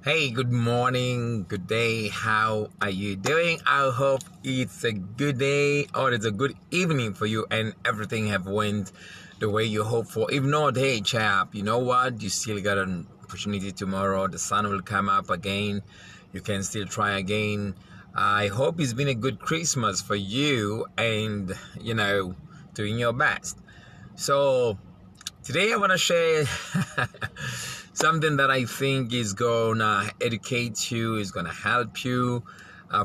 Hey, good morning, good day. How are you doing? I hope it's a good day or it's a good evening for you and everything have went the way you hope for. If not, hey chap, you know what? You still got an opportunity tomorrow. The sun will come up again. You can still try again. I hope it's been a good Christmas for you and, doing your best. So, today I want to share something that I think is going to educate you, is going to help you.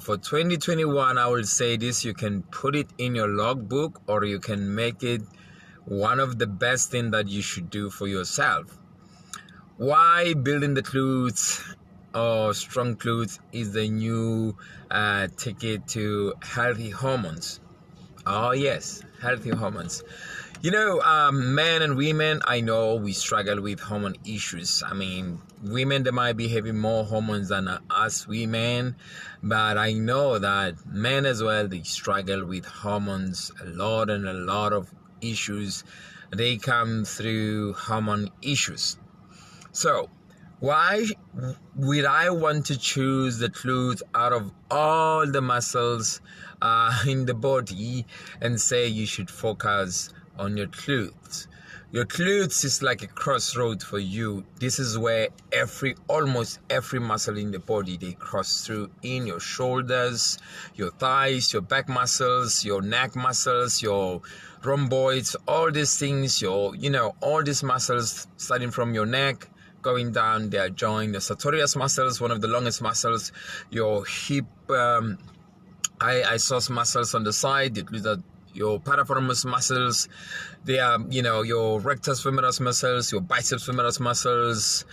For 2021, I will say this: you can put it in your logbook or you can make it one of the best things that you should do for yourself. Why building the glutes or strong glutes is the new ticket to healthy hormones. Oh yes, healthy hormones. Men and women, I know we struggle with hormone issues. I mean, women, they might be having more hormones than us women, but I know that men as well, they struggle with hormones a lot and a lot of issues. They come through hormone issues. So, why would I want to choose the glutes out of all the muscles in the body and say you should focus on your glutes? Your glutes is like a crossroad for you. This is where almost every muscle in the body, they cross through in your shoulders, your thighs, your back muscles, your neck muscles, your rhomboids, all these things, all these muscles starting from your neck, going down their joint, the sartorius muscles, one of the longest muscles, your hip, isos muscles on the side, your piriformis muscles, they are, your rectus femoris muscles, your biceps femoris muscles,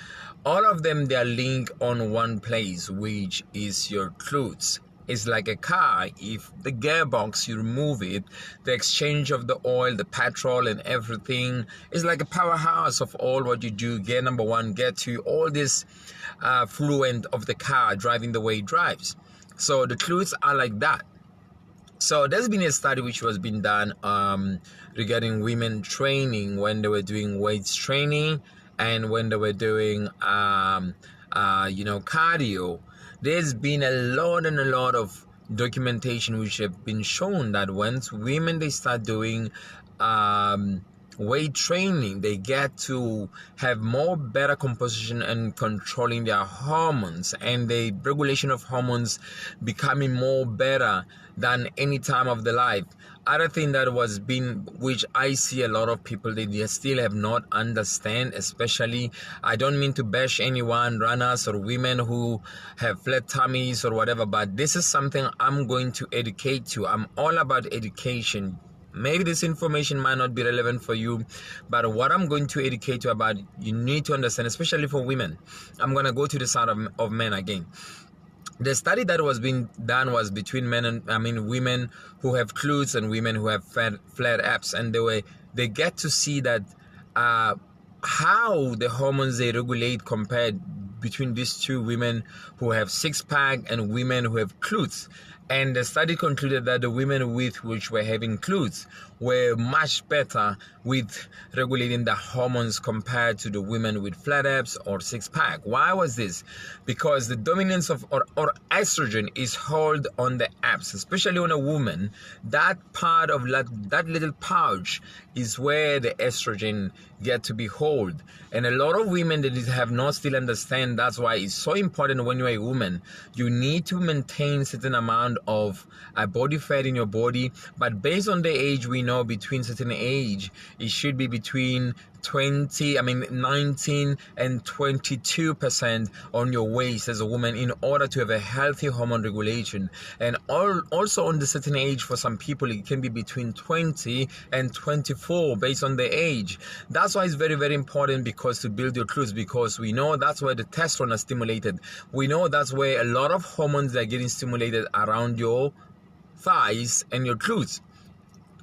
all of them, they are linked on one place, which is your glutes. It's like a car. If the gearbox, you remove it, the exchange of the oil, the petrol and everything is like a powerhouse of all what you do. Gear number one, gear two, all this fluent of the car driving the way it drives. So the glutes are like that. So there's been a study which was being done regarding women training when they were doing weights training and when they were doing cardio. There's been a lot of documentation which have been shown that once women, they start doing weight training, they get to have better composition and controlling their hormones, and the regulation of hormones becoming more better than any time of the life. Other thing that was been, which I see a lot of people, they still have not understand, especially, I don't mean to bash anyone, runners or women who have flat tummies or whatever, but this is something I'm going to educate you. I'm all about education. Maybe this information might not be relevant for you, but what I'm going to educate you about, you need to understand, especially for women. I'm going to go to the side of men again. The study that was being done was between women who have glutes and women who have flat abs, and they get to see that how the hormones they regulate compared between these two women who have six-pack and women who have glutes. And the study concluded that the women which were having glutes were much better with regulating the hormones compared to the women with flat abs or six-pack. Why was this? Because the dominance of or estrogen is held on the abs, especially on a woman. That part of that little pouch is where the estrogen get to be held. And a lot of women that have not still understand. That's why it's so important when you're a woman, you need to maintain certain amount of body fat in your body. But based on the age, we know between certain age, it should be between 19 and 22% on your waist as a woman in order to have a healthy hormone regulation. And also on the certain age, for some people, it can be between 20 and 24 based on the age. That's why it's very, very important because to build your glutes, because we know that's where the testosterone is stimulated. We know that's where a lot of hormones are getting stimulated around your thighs and your glutes.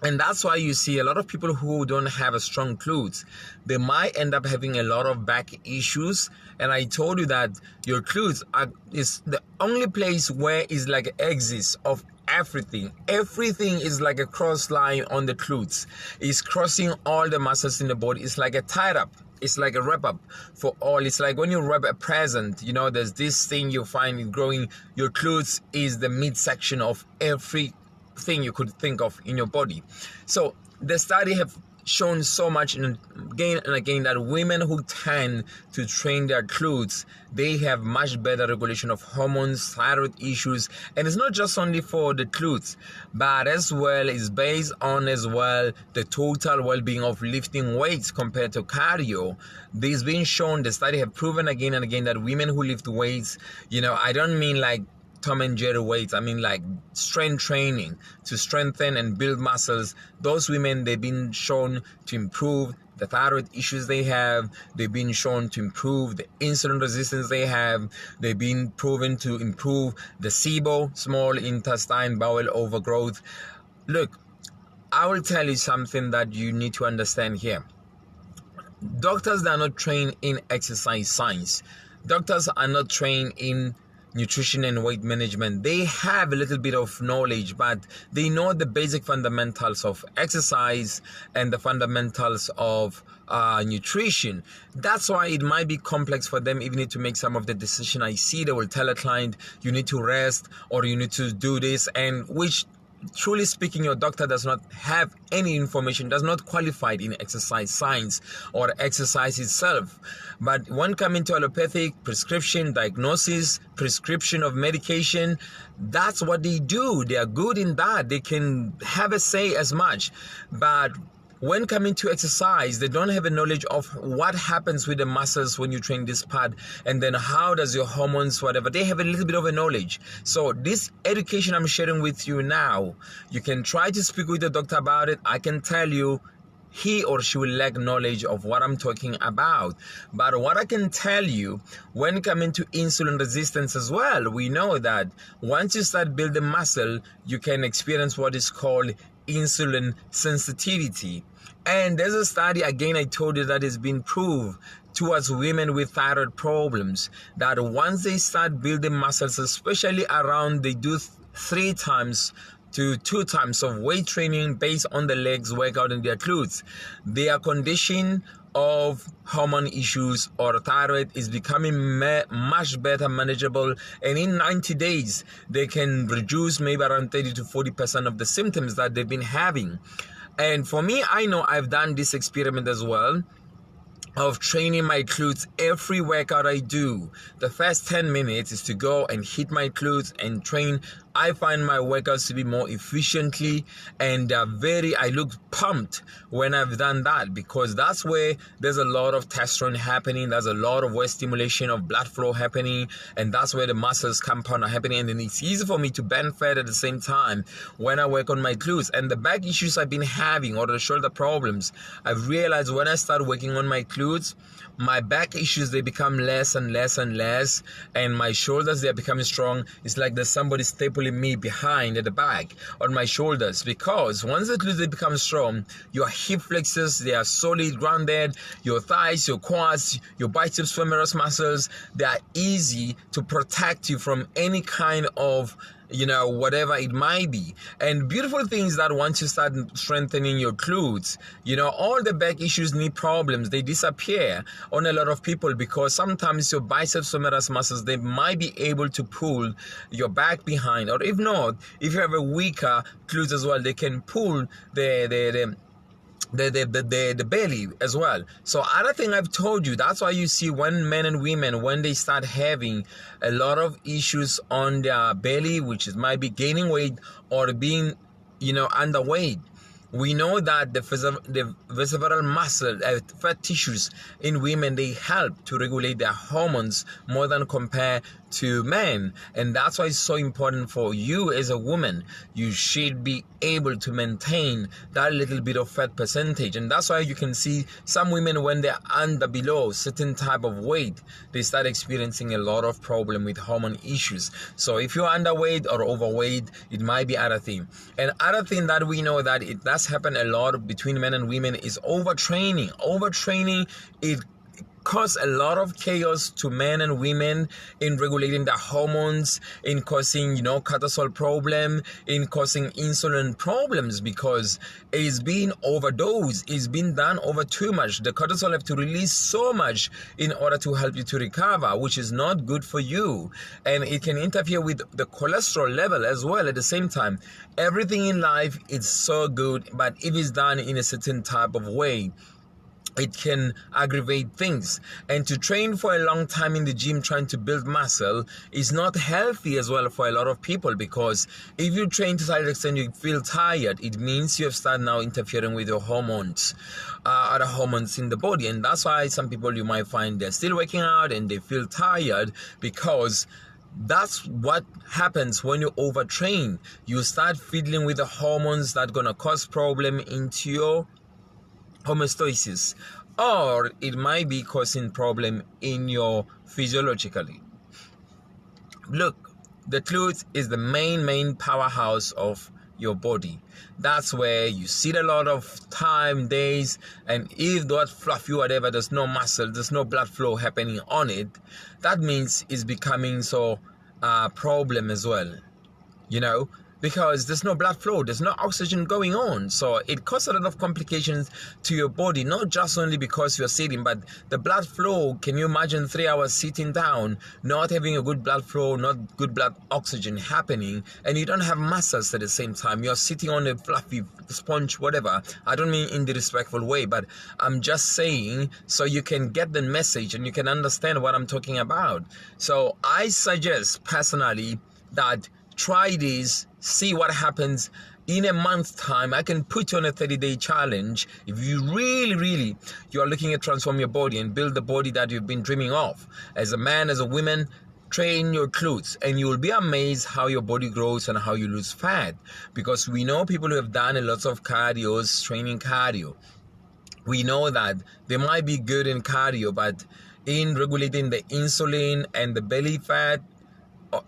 And that's why you see a lot of people who don't have a strong glutes, they might end up having a lot of back issues. And I told you that your glutes is the only place where is like an axis of everything. Everything is like a cross line on the glutes. It's crossing all the muscles in the body. It's like a tied up. it's like a wrap up for all. It's like when you wrap a present, you know, there's this thing you find in growing. Your glutes is the midsection of everything you could think of in your body. So the study have shown so much again and again that women who tend to train their glutes, they have much better regulation of hormones, thyroid issues, and it's not just only for the glutes, but as well is based on as well the total well-being of lifting weights compared to cardio. This being shown, the study have proven again and again that women who lift weights, you know, I don't mean like Tom and Jerry weights, I mean like strength training to strengthen and build muscles. Those women, they've been shown to improve the thyroid issues they have. They've been shown to improve the insulin resistance they have. They've been proven to improve the SIBO, small intestine bowel overgrowth. Look, I will tell you something that you need to understand here. Doctors are not trained in exercise science. Doctors are not trained in nutrition and weight management. They have a little bit of knowledge, but they know the basic fundamentals of exercise and the fundamentals of nutrition. That's why it might be complex for them even to make some of the decision. I see they will tell a client, you need to rest or you need to do this, and which truly speaking, your doctor does not have any information, does not qualify in exercise science or exercise itself. But when coming to allopathic prescription, diagnosis, prescription of medication, that's what they do. They are good in that. They can have a say as much. But when coming to exercise, they don't have a knowledge of what happens with the muscles when you train this part, and then how does your hormones, whatever. They have a little bit of a knowledge. So this education I'm sharing with you now, you can try to speak with the doctor about it. I can tell you, he or she will lack knowledge of what I'm talking about. But what I can tell you, when coming to insulin resistance as well, we know that once you start building muscle, you can experience what is called insulin sensitivity. And there's a study, again, I told you, that has been proved towards women with thyroid problems, that once they start building muscles, especially around, they do 3 times to 2 times of weight training based on the legs workout in their glutes, their condition of hormone issues or thyroid is becoming much better manageable, and in 90 days they can reduce maybe around 30 to 40% of the symptoms that they've been having. And for me, I know I've done this experiment as well of training my glutes. Every workout I do, the first 10 minutes is to go and hit my glutes and train. I find my workouts to be more efficiently, and I look pumped when I've done that, because that's where there's a lot of testosterone happening, there's a lot of waist stimulation of blood flow happening, and that's where the muscles compound are happening, and then it's easy for me to burn fat at the same time when I work on my glutes. And the back issues I've been having, or the shoulder problems, I've realized when I start working on my glutes, my back issues, they become less and less and less, and my shoulders, they are becoming strong. It's like there's somebody stapling me behind at the back on my shoulders, because once the glutes, they become strong, your hip flexors, they are solid, grounded, your thighs, your quads, your biceps femoris muscles, they are easy to protect you from any kind of, whatever it might be. And beautiful things that once you start strengthening your glutes, all the back issues, knee problems, they disappear on a lot of people, because sometimes your biceps femoris muscles, they might be able to pull your back behind, or if not, if you have a weaker glutes as well, they can pull the belly as well. So other thing I've told you, that's why you see when men and women, when they start having a lot of issues on their belly, which might be gaining weight or being underweight, we know that the visceral muscle, fat tissues in women, they help to regulate their hormones more than compared to men. And that's why it's so important for you as a woman. You should be able to maintain that little bit of fat percentage. And that's why you can see some women, when they're below certain type of weight, they start experiencing a lot of problem with hormone issues. So if you're underweight or overweight, it might be other thing. And other thing that we know that it does happen a lot between men and women is overtraining. Overtraining, it cause a lot of chaos to men and women in regulating their hormones, in causing, cortisol problem, in causing insulin problems, because it's been overdosed. It's been done over too much. The cortisol have to release so much in order to help you to recover, which is not good for you. And it can interfere with the cholesterol level as well at the same time. Everything in life is so good, but if it's done in a certain type of way, it can aggravate things. And to train for a long time in the gym trying to build muscle is not healthy as well for a lot of people, because if you train to such an extent you feel tired, it means you have started now interfering with your hormones, other hormones in the body. And that's why some people, you might find they're still working out and they feel tired, because that's what happens when you overtrain. You start fiddling with the hormones that are going to cause problem into your homeostasis, or it might be causing problem in your physiologically. Look, the glutes is the main powerhouse of your body. That's where you sit a lot of time, days, and if that fluffy whatever, there's no muscle, there's no blood flow happening on it, that means it's becoming so problem as well, because there's no blood flow, there's no oxygen going on. So it causes a lot of complications to your body, not just only because you're sitting, but the blood flow. Can you imagine 3 hours sitting down, not having a good blood flow, not good blood oxygen happening, and you don't have muscles at the same time? You're sitting on a fluffy sponge, whatever. I don't mean in the disrespectful way, but I'm just saying so you can get the message and you can understand what I'm talking about. So I suggest personally that try this, see what happens. In a month's time, I can put you on a 30-day challenge. If you really, you are looking at transform your body and build the body that you've been dreaming of. As a man, as a woman, train your glutes and you will be amazed how your body grows and how you lose fat. Because we know people who have done a lot of cardio, training cardio. We know that they might be good in cardio, but in regulating the insulin and the belly fat,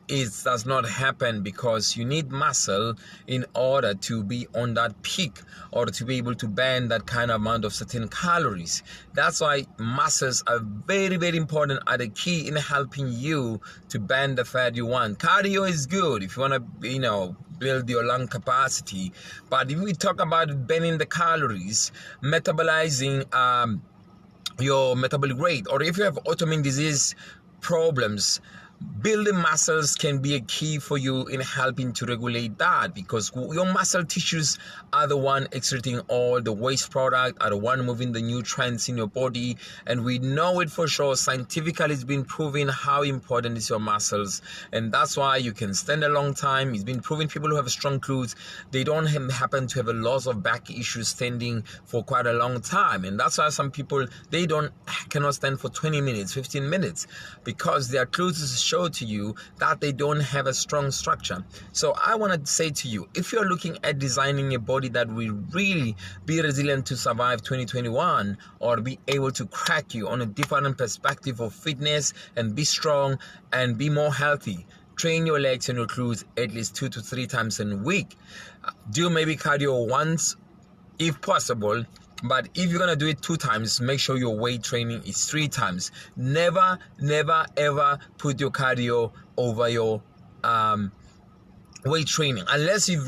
it does not happen, because you need muscle in order to be on that peak or to be able to burn that kind of amount of certain calories. That's why muscles are very important, are the key in helping you to burn the fat you want. Cardio is good if you want to build your lung capacity, but if we talk about burning the calories, metabolizing your metabolic rate, or if you have autoimmune disease problems, building muscles can be a key for you in helping to regulate that, because your muscle tissues are the one excreting all the waste product, are the one moving the nutrients in your body. And we know it for sure. Scientifically, it's been proven how important is your muscles, and that's why you can stand a long time. It's been proven people who have strong glutes, they don't happen to have a loss of back issues standing for quite a long time. And that's why some people, they cannot stand for 20 minutes, 15 minutes, because their glutes show to you that they don't have a strong structure. So I want to say to you, if you're looking at designing a body that will really be resilient to survive 2021, or be able to crack you on a different perspective of fitness and be strong and be more healthy, train your legs and your glutes at least 2 to 3 times in a week. Do maybe cardio once if possible. But if you're going to do it 2 times, make sure your weight training is 3 times. Never, ever put your cardio over your weight training. Unless you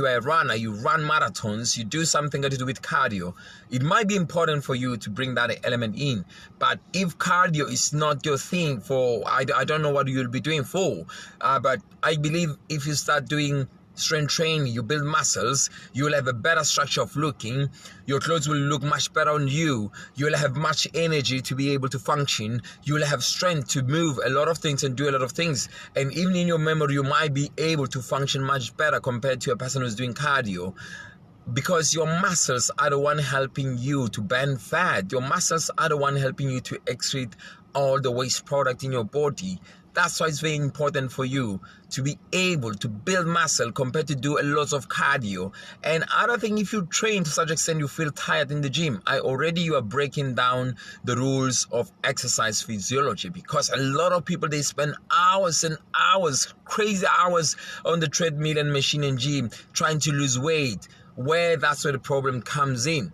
are a runner, you run marathons, you do something got to do with cardio. It might be important for you to bring that element in. But if cardio is not your thing, I don't know what you'll be doing for. But I believe if you start doing strength training, you build muscles, you will have a better structure of looking, your clothes will look much better on you, you will have much energy to be able to function, you will have strength to move a lot of things and do a lot of things, and even in your memory you might be able to function much better compared to a person who's doing cardio. Because your muscles are the one helping you to burn fat. Your muscles are the one helping you to excrete all the waste product in your body. That's why it's very important for you to be able to build muscle compared to do a lot of cardio. And other thing, if you train to such extent you feel tired in the gym, you are breaking down the rules of exercise physiology, because a lot of people, they spend hours and hours, crazy hours on the treadmill and machine and gym trying to lose weight, that's where the problem comes in.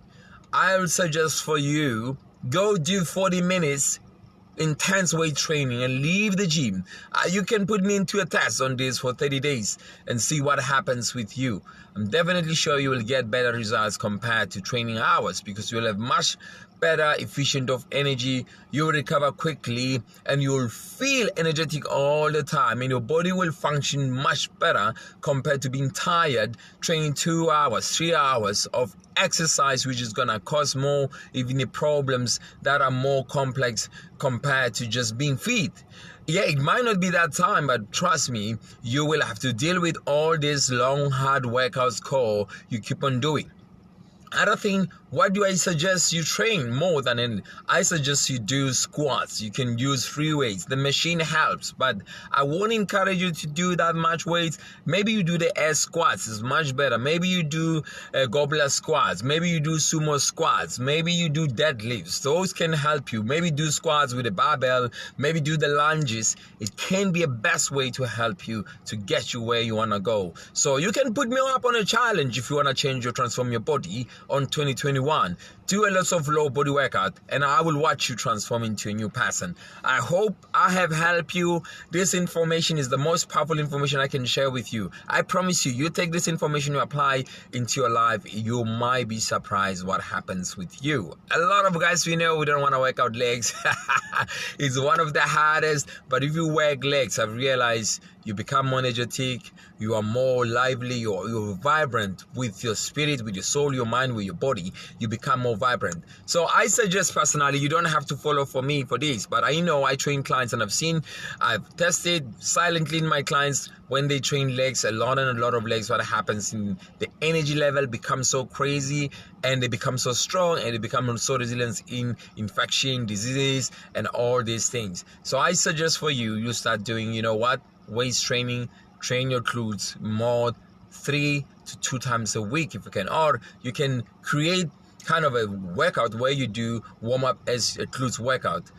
I'll suggest for you, go do 40 minutes intense weight training and leave the gym, you can put me into a test on this for 30 days and see what happens with you. I'm definitely sure you will get better results compared to training hours, because you will have much better efficient of energy. You will recover quickly and you will feel energetic all the time, and your body will function much better compared to being tired training 2 hours, 3 hours of exercise, which is gonna cause more even problems that are more complex compared to just being fit. Yeah, it might not be that time, but trust me, you will have to deal with all these long hard workouts you keep on doing. Other thing, what do I suggest you train more than anything? I suggest you do squats. You can use free weights. The machine helps, but I won't encourage you to do that much weights. Maybe you do the air squats. It's much better. Maybe you do goblet squats. Maybe you do sumo squats. Maybe you do deadlifts. Those can help you. Maybe do squats with a barbell. Maybe do the lunges. It can be a best way to help you to get you where you want to go. So you can put me up on a challenge if you want to change or transform your body on 2021. Do a lot of low body workout and I will watch you transform into a new person. I hope I have helped you. This information is the most powerful information I can share with you. I promise you, you take this information, you apply into your life, you might be surprised what happens with you. A lot of guys, we know we don't want to work out legs. It's one of the hardest, but if you work legs, I've realized you become more energetic, you are more lively, you're vibrant with your spirit, with your soul, your mind, with your body. You become more vibrant. So I suggest personally, you don't have to follow for me for this, but I know I train clients and I've tested silently in my clients when they train legs, a lot of legs, what happens in the energy level becomes so crazy and they become so strong and they become so resilient in infection, diseases, and all these things. So I suggest for you, you start doing, you know what, weights training, train your glutes more 3 to 2 times a week if you can, or you can create kind of a workout where you do warm up as a glutes workout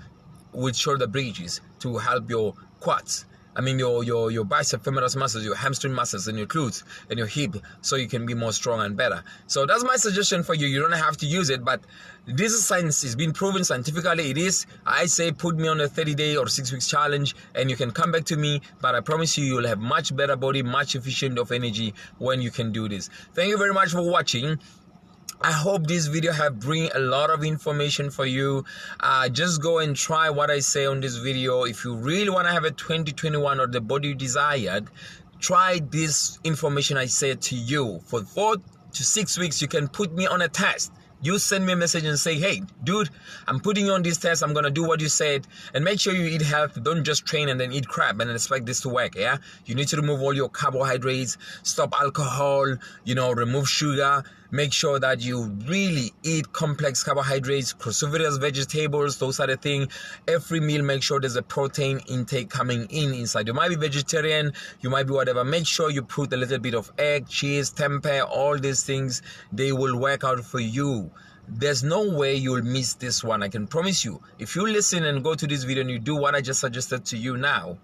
with shoulder bridges to help your quads. I mean your bicep femoris muscles, your hamstring muscles, and your glutes and your hip, so you can be more strong and better. So that's my suggestion for you. You don't have to use it, but this is science. It's been proven scientifically. It is. I say put me on a 30-day or 6 weeks challenge and you can come back to me, but I promise you, you'll have much better body, much efficient of energy when you can do this. Thank you very much for watching. I hope this video have bring a lot of information for you. Just go and try what I say on this video. If you really want to have a 2021 or the body you desired, try this information I said to you. For 4 to 6 weeks, you can put me on a test. You send me a message and say, hey, dude, I'm putting you on this test. I'm going to do what you said. And make sure you eat healthy. Don't just train and then eat crap and expect this to work, yeah? You need to remove all your carbohydrates, stop alcohol, remove sugar. Make sure that you really eat complex carbohydrates, cruciferous vegetables, those are the things. Every meal, make sure there's a protein intake coming inside. You might be vegetarian, you might be whatever. Make sure you put a little bit of egg, cheese, tempeh, all these things. They will work out for you. There's no way you'll miss this one, I can promise you. If you listen and go to this video and you do what I just suggested to you now,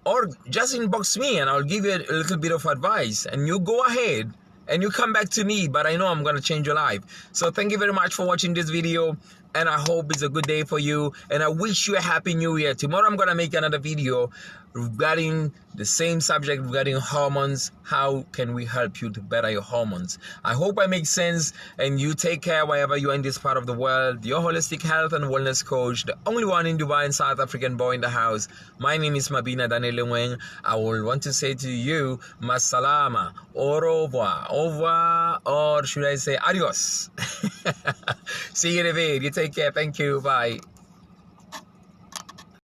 or just inbox me and I'll give you a little bit of advice and you go ahead and you come back to me, but I know I'm going to change your life. So thank you very much for watching this video, and I hope it's a good day for you, and I wish you a happy new year. Tomorrow I'm going to make another video regarding the same subject, regarding hormones. How can we help you to better your hormones? I hope I make sense, and you take care wherever you are in this part of the world. Your holistic health and wellness coach, the only one in Dubai and South African boy in the house. My name is Mabina Daniel Weng. I will want to say to you, masalama, au revoir, or should I say adios? See you in a video. You take care. Thank you. Bye.